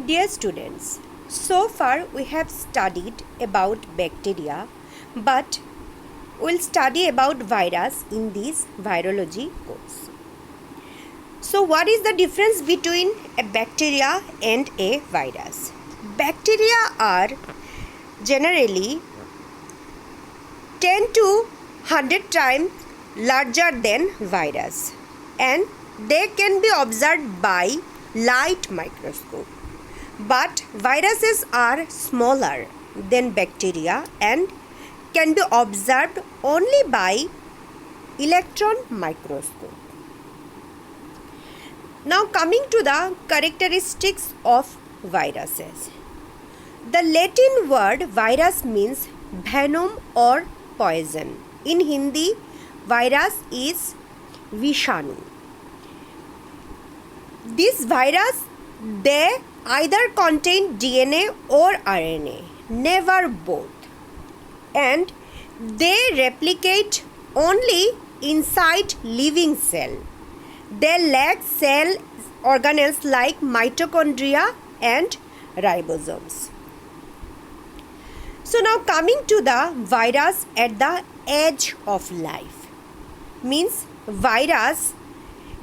Dear students, so far we have studied about bacteria, but we'll study about virus in this virology course. So what is the difference between a bacteria and a virus? Bacteria are generally 10 to 100 times larger than virus, and they can be observed by light microscope. But viruses are smaller than bacteria and can be observed only by electron microscope. Now coming to the characteristics of viruses. The Latin word virus means venom or poison. In Hindi, virus is vishanu. This virus, they either contain DNA or RNA, never both, and they replicate only inside living cell. They lack cell organelles like mitochondria and ribosomes. So now coming to the virus at the edge of life, means virus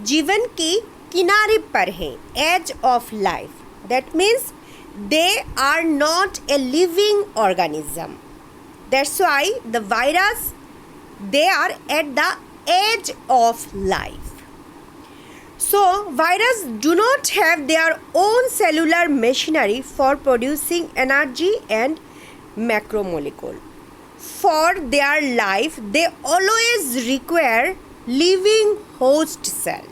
जीवन की किनारे पर है, edge of life. That means they are not a living organism. That's why the virus, they are at the edge of life. So virus do not have their own cellular machinery for producing energy and macromolecule. For their life, they always require living host cell.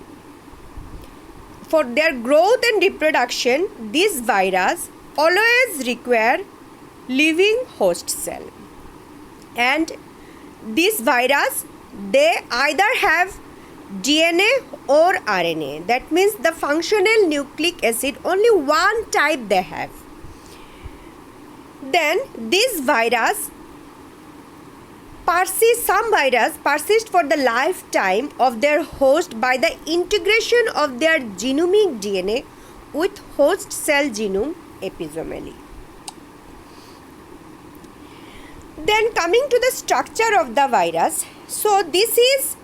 For their growth and reproduction, this virus always require living host cell. And this virus, they either have DNA or RNA. That means the functional nucleic acid, only one type they have. Then this virus some virus persist for the lifetime of their host by the integration of their genomic DNA with host cell genome episomally. Then coming to the structure of the virus. So this is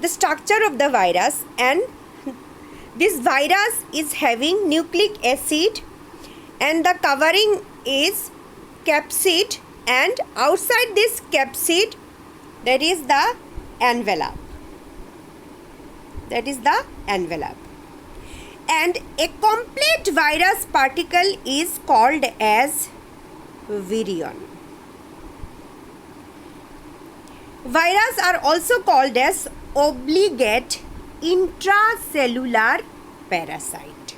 the structure of the virus, and this virus is having nucleic acid and the covering is capsid, and outside this capsid there is the envelope. That is the envelope. And a complete virus particle is called as virion. Viruses are also called as obligate intracellular parasite.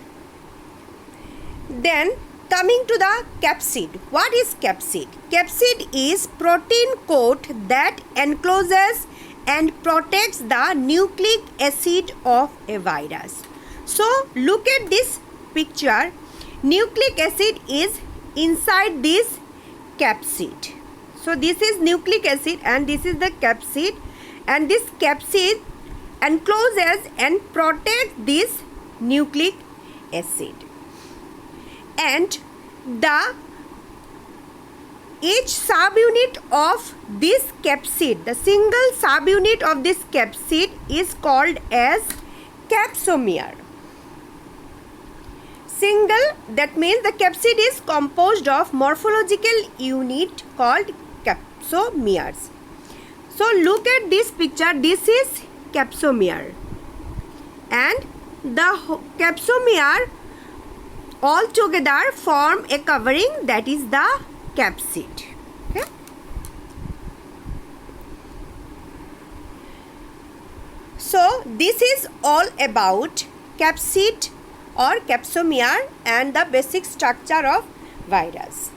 Then coming to the capsid. What is capsid? Capsid is protein coat that encloses and protects the nucleic acid of a virus. So look at this picture. Nucleic acid is inside this capsid. So this is nucleic acid and this is the capsid, and this capsid encloses and protects this nucleic acid. And each subunit of this capsid, the single subunit of this capsid is called as capsomere. Single, that means the capsid is composed of morphological unit called capsomeres. So look at this picture. This is capsomere, and the capsomere all together form a covering, that is the capsid. Okay? So this is all about capsid or capsomere and the basic structure of virus.